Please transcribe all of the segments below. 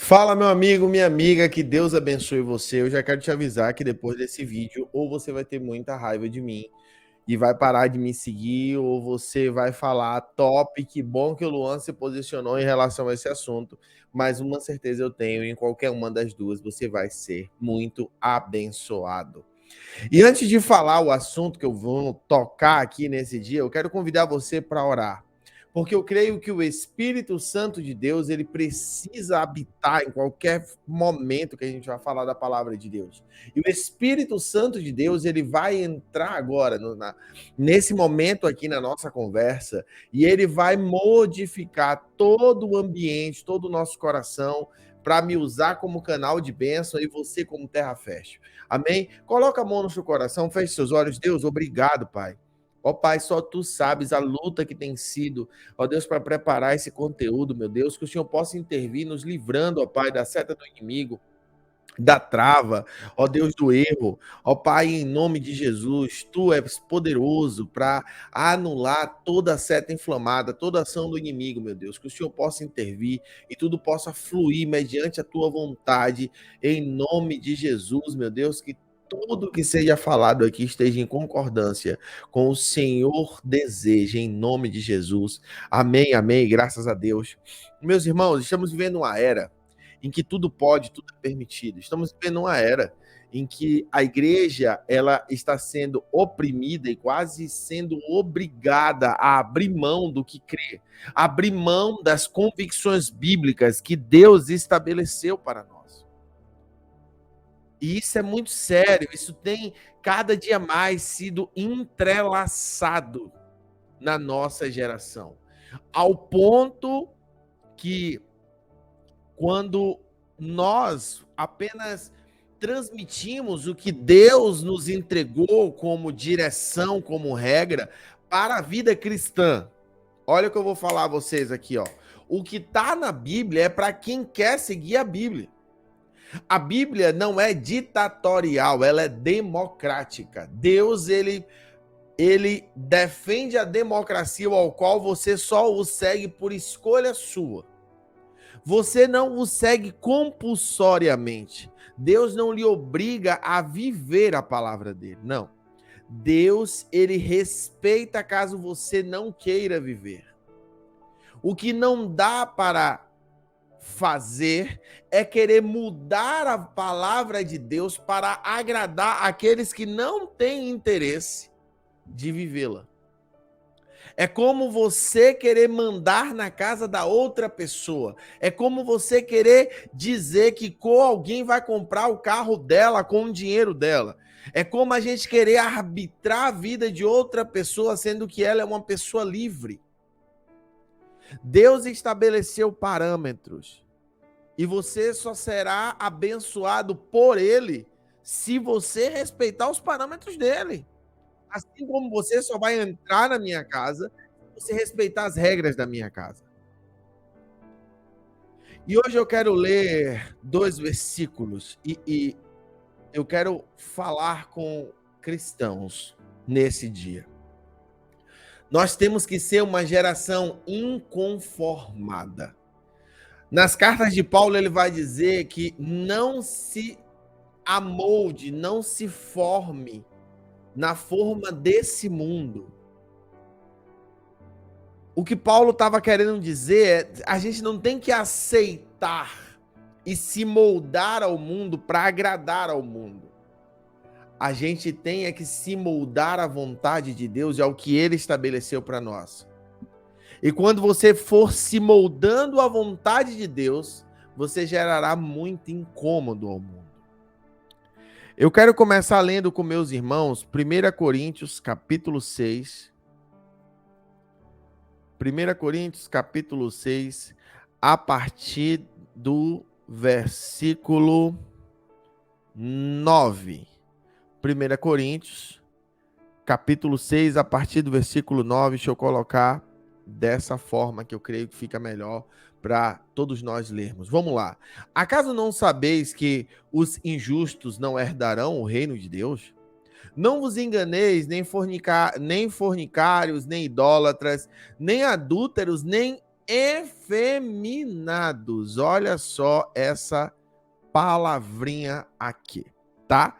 Fala, meu amigo, minha amiga, que Deus abençoe você. Eu já quero te avisar que depois desse vídeo, ou você vai ter muita raiva de mim e vai parar de me seguir, ou você vai falar top, que bom que o Luan se posicionou em relação a esse assunto. Mas uma certeza eu tenho, em qualquer uma das duas, você vai ser muito abençoado. E antes de falar o assunto que eu vou tocar aqui nesse dia, eu quero convidar você para orar. Porque eu creio que o Espírito Santo de Deus, ele precisa habitar em qualquer momento que a gente vai falar da palavra de Deus. E o Espírito Santo de Deus, ele vai entrar agora nesse momento aqui na nossa conversa e ele vai modificar todo o ambiente, todo o nosso coração para me usar como canal de bênção e você como terra fértil. Amém? Coloca a mão no seu coração, feche seus olhos. Deus, obrigado, Pai. Ó Pai, só Tu sabes a luta que tem sido, ó Deus, para preparar esse conteúdo, meu Deus, que o Senhor possa intervir, nos livrando, ó Pai, da seta do inimigo, da trava, ó Deus do erro, ó Pai, em nome de Jesus, Tu és poderoso para anular toda a seta inflamada, toda a ação do inimigo, meu Deus, que o Senhor possa intervir e tudo possa fluir mediante a Tua vontade, em nome de Jesus, meu Deus, que tudo que seja falado aqui esteja em concordância com o Senhor deseja, em nome de Jesus. Amém, amém, graças a Deus. Meus irmãos, estamos vivendo uma era em que tudo pode, tudo é permitido. Estamos vivendo uma era em que a igreja ela está sendo oprimida e quase sendo obrigada a abrir mão do que crê, abrir mão das convicções bíblicas que Deus estabeleceu para nós. E isso é muito sério, isso tem cada dia mais sido entrelaçado na nossa geração, ao ponto que quando nós apenas transmitimos o que Deus nos entregou como direção, como regra para a vida cristã. Olha o que eu vou falar a vocês aqui, ó. O que está na Bíblia é para quem quer seguir a Bíblia. A Bíblia não é ditatorial, ela é democrática. Deus, ele defende a democracia ao qual você só o segue por escolha sua. Você não o segue compulsoriamente. Deus não lhe obriga a viver a palavra dele, não. Deus, ele respeita caso você não queira viver. O que não dá para fazer é querer mudar a palavra de Deus para agradar aqueles que não têm interesse de vivê-la. É como você querer mandar na casa da outra pessoa. É como você querer dizer que alguém vai comprar o carro dela com o dinheiro dela. É como a gente querer arbitrar a vida de outra pessoa, sendo que ela é uma pessoa livre. Deus estabeleceu parâmetros. E você só será abençoado por ele se você respeitar os parâmetros dele. Assim como você só vai entrar na minha casa se você respeitar as regras da minha casa. E hoje eu quero ler 2 versículos e eu quero falar com cristãos nesse dia. Nós temos que ser uma geração inconformada. Nas cartas de Paulo, ele vai dizer que não se amolde, não se forme na forma desse mundo. O que Paulo estava querendo dizer é: a gente não tem que aceitar e se moldar ao mundo para agradar ao mundo. A gente tem que se moldar à vontade de Deus e ao que ele estabeleceu para nós. E quando você for se moldando à vontade de Deus, você gerará muito incômodo ao mundo. Eu quero começar lendo com meus irmãos 1 Coríntios, capítulo 6. 1 Coríntios, capítulo 6, a partir do versículo 9. 1 Coríntios, capítulo 6, a partir do versículo 9. Deixa eu colocar dessa forma que eu creio que fica melhor para todos nós lermos. Vamos lá. Acaso não sabeis que os injustos não herdarão o reino de Deus? Não vos enganeis, nem fornicários, nem idólatras, nem adúlteros, nem efeminados. Olha só essa palavrinha aqui, tá?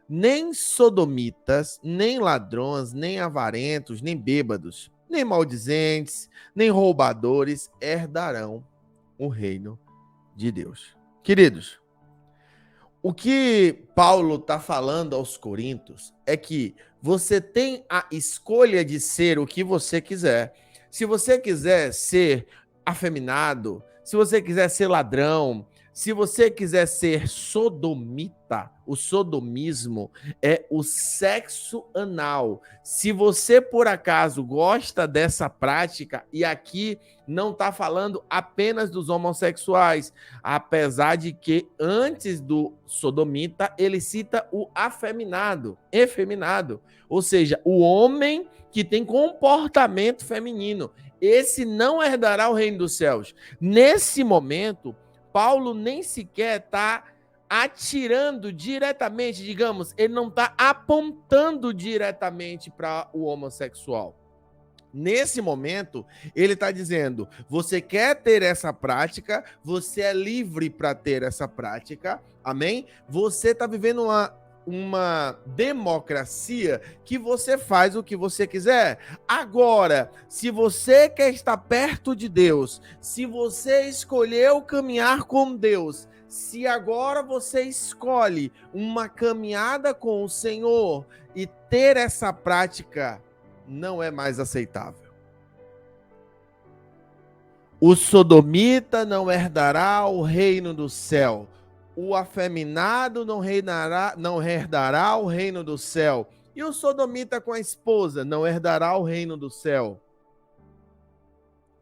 Nem sodomitas, nem ladrões, nem avarentos, nem bêbados, nem maldizentes, nem roubadores herdarão o reino de Deus. Queridos, o que Paulo está falando aos Coríntios é que você tem a escolha de ser o que você quiser. Se você quiser ser afeminado, se você quiser ser ladrão, se você quiser ser sodomita, o sodomismo é o sexo anal. Se você, por acaso, gosta dessa prática, e aqui não está falando apenas dos homossexuais, apesar de que antes do sodomita, ele cita o afeminado, efeminado, ou seja, o homem que tem comportamento feminino. Esse não herdará o reino dos céus. Nesse momento, Paulo nem sequer está atirando diretamente, digamos, ele não está apontando diretamente para o homossexual. Nesse momento, ele está dizendo, você quer ter essa prática, você é livre para ter essa prática, amém? Você está vivendo uma democracia que você faz o que você quiser. Agora, se você quer estar perto de Deus, se você escolheu caminhar com Deus, se agora você escolhe uma caminhada com o Senhor e ter essa prática, não é mais aceitável. O sodomita não herdará o reino do céu. O afeminado não herdará o reino do céu. E o sodomita com a esposa não herdará o reino do céu.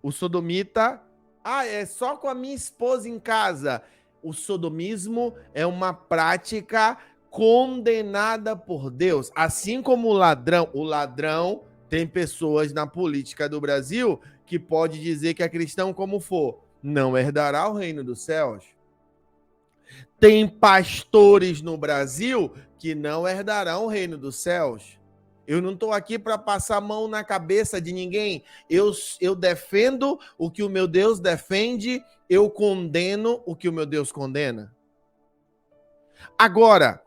O sodomita, é só com a minha esposa em casa. O sodomismo é uma prática condenada por Deus. Assim como o ladrão tem pessoas na política do Brasil que pode dizer que é cristão como for, não herdará o reino dos céus. Tem pastores no Brasil que não herdarão o reino dos céus. Eu não estou aqui para passar a mão na cabeça de ninguém. Eu defendo o que o meu Deus defende, eu condeno o que o meu Deus condena. Agora,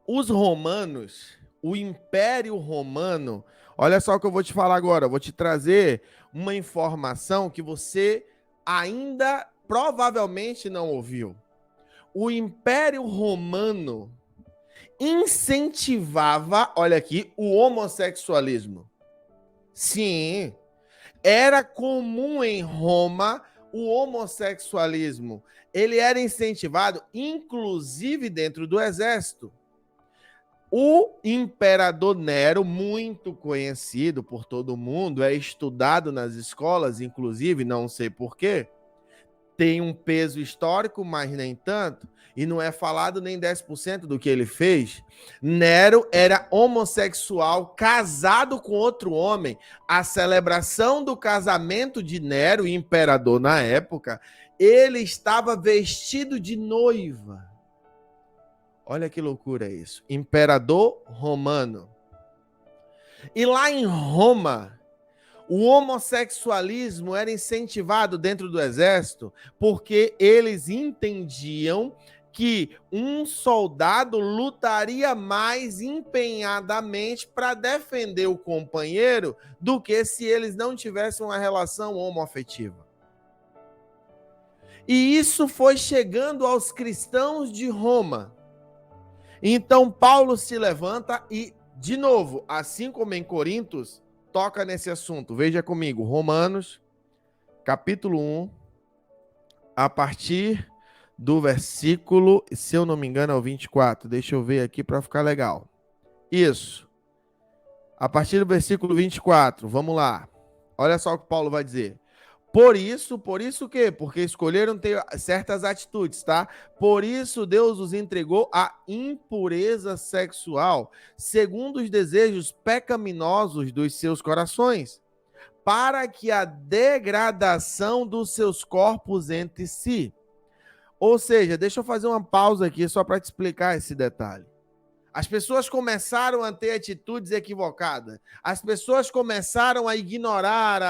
os romanos, o Império Romano, olha só o que eu vou te falar agora, eu vou te trazer uma informação que você ainda provavelmente não ouviu. O Império Romano incentivava, olha aqui, o homossexualismo. Sim, era comum em Roma o homossexualismo. Ele era incentivado, inclusive dentro do exército. O imperador Nero, muito conhecido por todo mundo, é estudado nas escolas, inclusive, não sei porquê, tem um peso histórico, mas nem tanto, e não é falado nem 10% do que ele fez. Nero era homossexual, casado com outro homem. A celebração do casamento de Nero, imperador na época, ele estava vestido de noiva. Olha que loucura isso. Imperador romano. E lá em Roma, o homossexualismo era incentivado dentro do exército porque eles entendiam que um soldado lutaria mais empenhadamente para defender o companheiro do que se eles não tivessem uma relação homoafetiva. E isso foi chegando aos cristãos de Roma. Então Paulo se levanta e, de novo, assim como em Coríntios, toca nesse assunto. Veja comigo, Romanos, capítulo 1, a partir do versículo, se eu não me engano, é o 24. Deixa eu ver aqui para ficar legal. Isso. A partir do versículo 24, vamos lá. Olha só o que Paulo vai dizer. Por isso o quê? Porque escolheram ter certas atitudes, tá? Por isso Deus os entregou à impureza sexual, segundo os desejos pecaminosos dos seus corações, para que a degradação dos seus corpos entre si. Ou seja, deixa eu fazer uma pausa aqui só para te explicar esse detalhe. As pessoas começaram a ter atitudes equivocadas. As pessoas começaram a ignorar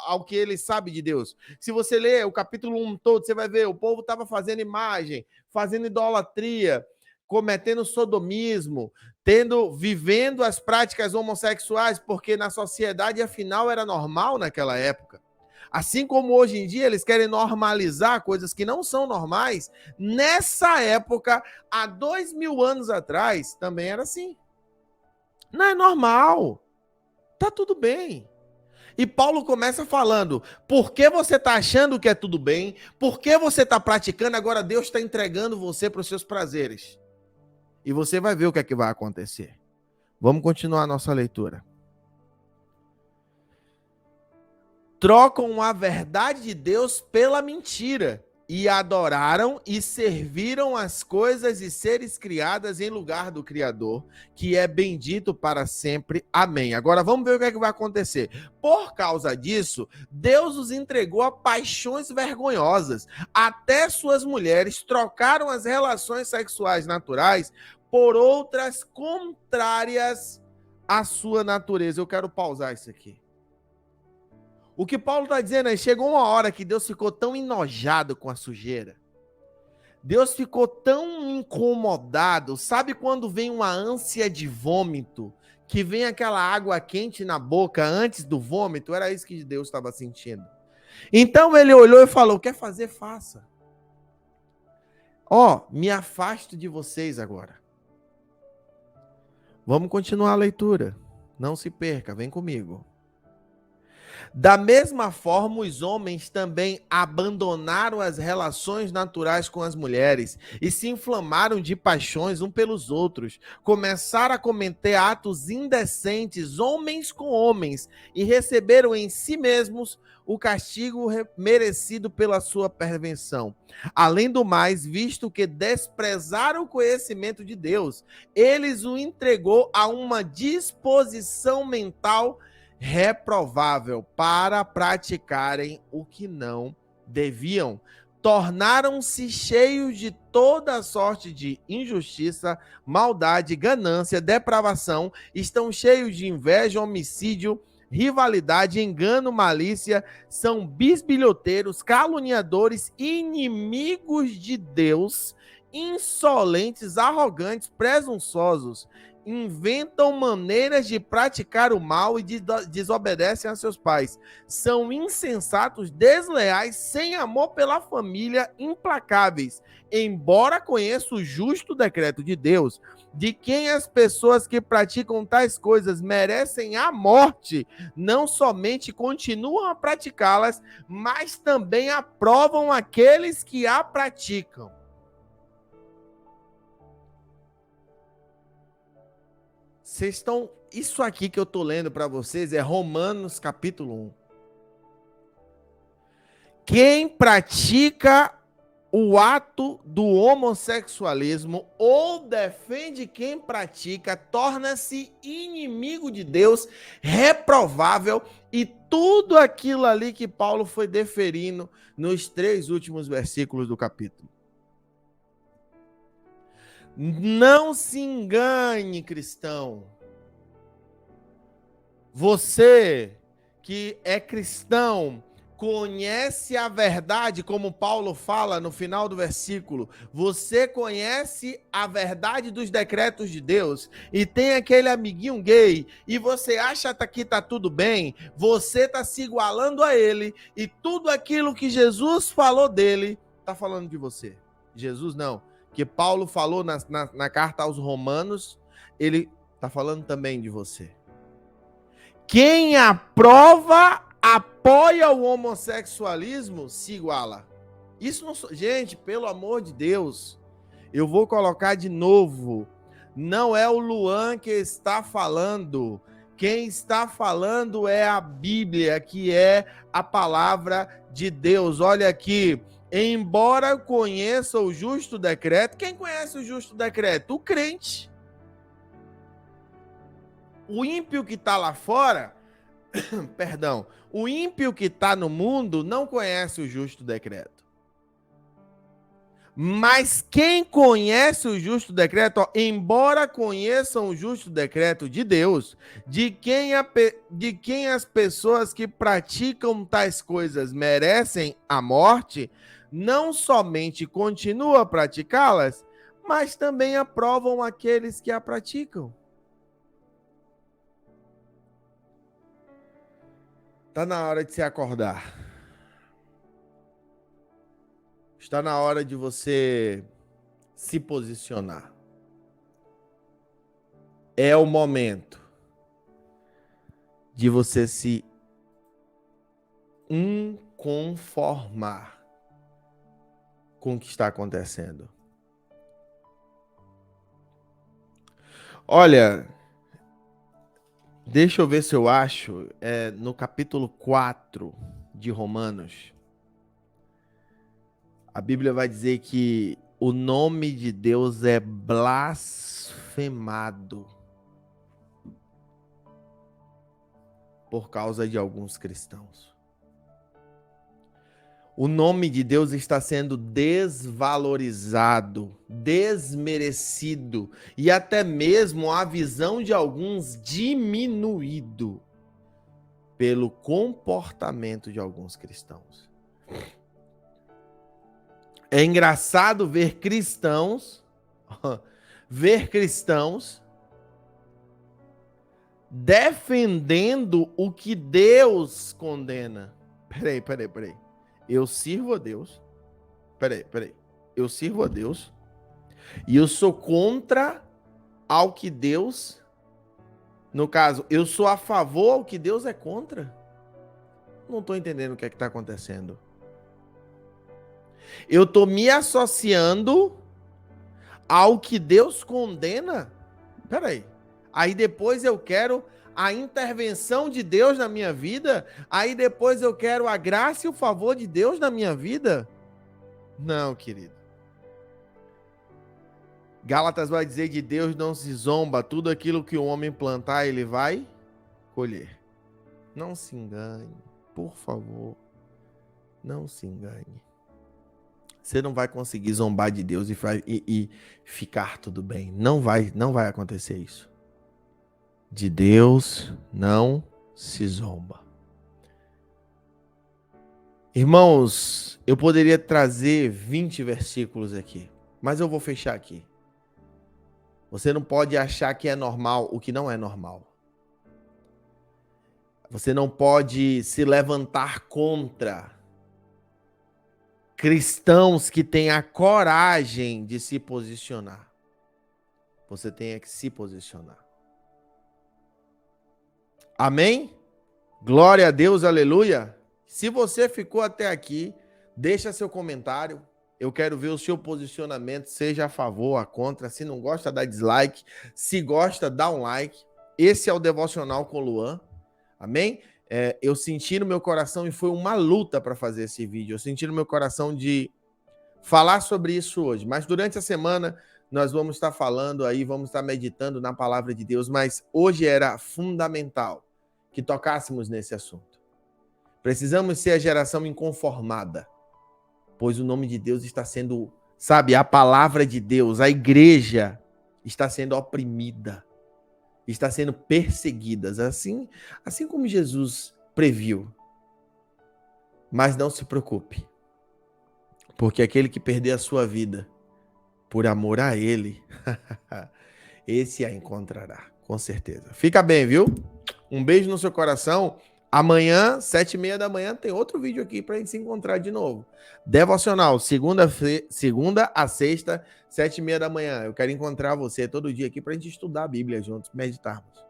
ao que ele sabe de Deus. Se você ler o capítulo 1 todo, você vai ver, o povo estava fazendo imagem, fazendo idolatria, cometendo sodomismo, vivendo as práticas homossexuais, porque na sociedade, afinal, era normal naquela época. Assim como hoje em dia eles querem normalizar coisas que não são normais, nessa época, há 2000 anos atrás, também era assim. Não é normal. Tá tudo bem. E Paulo começa falando, por que você está achando que é tudo bem? Por que você está praticando? Agora Deus está entregando você para os seus prazeres. E você vai ver o que é que vai acontecer. Vamos continuar a nossa leitura. Trocam a verdade de Deus pela mentira e adoraram e serviram as coisas e seres criadas em lugar do Criador, que é bendito para sempre. Amém. Agora vamos ver o que é que vai acontecer. Por causa disso, Deus os entregou a paixões vergonhosas. Até suas mulheres trocaram as relações sexuais naturais por outras contrárias à sua natureza. Eu quero pausar isso aqui. O que Paulo está dizendo é, chegou uma hora que Deus ficou tão enojado com a sujeira. Deus ficou tão incomodado. Sabe quando vem uma ânsia de vômito? Que vem aquela água quente na boca antes do vômito? Era isso que Deus estava sentindo. Então ele olhou e falou, quer fazer, faça. Me afasto de vocês agora. Vamos continuar a leitura. Não se perca, vem comigo. Da mesma forma, os homens também abandonaram as relações naturais com as mulheres e se inflamaram de paixões um pelos outros. Começaram a cometer atos indecentes, homens com homens, e receberam em si mesmos o castigo merecido pela sua perversão. Além do mais, visto que desprezaram o conhecimento de Deus, eles o entregou a uma disposição mental reprovável para praticarem o que não deviam. Tornaram-se cheios de toda sorte de injustiça, maldade, ganância, depravação, estão cheios de inveja, homicídio, rivalidade, engano, malícia, são bisbilhoteiros, caluniadores, inimigos de Deus, insolentes, arrogantes, presunçosos, inventam maneiras de praticar o mal e desobedecem a seus pais. São insensatos, desleais, sem amor pela família, implacáveis. Embora conheça o justo decreto de Deus, de quem as pessoas que praticam tais coisas merecem a morte, não somente continuam a praticá-las, mas também aprovam aqueles que a praticam. Isso aqui que eu estou lendo para vocês é Romanos capítulo 1. Quem pratica o ato do homossexualismo ou defende quem pratica torna-se inimigo de Deus, reprovável, e tudo aquilo ali que Paulo foi deferindo nos 3 últimos versículos do capítulo. Não se engane, cristão. Você que é cristão, conhece a verdade, como Paulo fala no final do versículo. Você conhece a verdade dos decretos de Deus e tem aquele amiguinho gay e você acha que está tudo bem, você está se igualando a ele e tudo aquilo que Jesus falou dele está falando de você. Jesus não. Que Paulo falou na carta aos Romanos, ele está falando também de você. Quem apoia o homossexualismo, se iguala. Isso não... Gente, pelo amor de Deus, eu vou colocar de novo. Não é o Luan que está falando. Quem está falando é a Bíblia, que é a palavra de Deus. Olha aqui. Embora conheça o justo decreto, quem conhece o justo decreto? O crente. O ímpio que está lá fora, perdão, o ímpio que está no mundo não conhece o justo decreto. Mas quem conhece o justo decreto, ó, embora conheçam o justo decreto de Deus, de quem as pessoas que praticam tais coisas merecem a morte, não somente continuam a praticá-las, mas também aprovam aqueles que a praticam. Está na hora de se acordar. Está na hora de você se posicionar. É o momento de você se inconformar com o que está acontecendo. Olha, deixa eu ver se eu acho, no capítulo 4 de Romanos, a Bíblia vai dizer que o nome de Deus é blasfemado por causa de alguns cristãos. O nome de Deus está sendo desvalorizado, desmerecido e até mesmo a visão de alguns diminuído pelo comportamento de alguns cristãos. É engraçado ver cristãos defendendo o que Deus condena. Peraí. Eu sirvo a Deus. Peraí. Eu sirvo a Deus e eu sou contra ao que Deus... No caso, eu sou a favor ao que Deus é contra? Não estou entendendo o que é que está acontecendo. Eu estou me associando ao que Deus condena? Peraí. Aí depois eu quero a intervenção de Deus na minha vida? Aí depois eu quero a graça e o favor de Deus na minha vida? Não, querido. Gálatas vai dizer que Deus não se zomba, tudo aquilo que o homem plantar, ele vai colher. Não se engane, por favor. Não se engane. Você não vai conseguir zombar de Deus e ficar tudo bem. Não vai acontecer isso. De Deus não se zomba. Irmãos, eu poderia trazer 20 versículos aqui, mas eu vou fechar aqui. Você não pode achar que é normal o que não é normal. Você não pode se levantar contra cristãos que têm a coragem de se posicionar. Você tem que se posicionar. Amém? Glória a Deus, aleluia. Se você ficou até aqui, deixa seu comentário. Eu quero ver o seu posicionamento, seja a favor, a contra. Se não gosta, dá dislike. Se gosta, dá um like. Esse é o Devocional com Luan. Amém? Eu senti no meu coração, e foi uma luta para fazer esse vídeo, eu senti no meu coração de falar sobre isso hoje, mas durante a semana nós vamos estar falando aí, vamos estar meditando na palavra de Deus, mas hoje era fundamental que tocássemos nesse assunto. Precisamos ser a geração inconformada, pois o nome de Deus está sendo, sabe, a palavra de Deus, a igreja está sendo oprimida, está sendo perseguidas, assim como Jesus previu. Mas não se preocupe, porque aquele que perder a sua vida por amor a ele, esse a encontrará, com certeza. Fica bem, viu? Um beijo no seu coração. Amanhã, 7h30 da manhã, tem outro vídeo aqui para a gente se encontrar de novo. Devocional, segunda a sexta, 7h30 da manhã. Eu quero encontrar você todo dia aqui para a gente estudar a Bíblia juntos, meditarmos.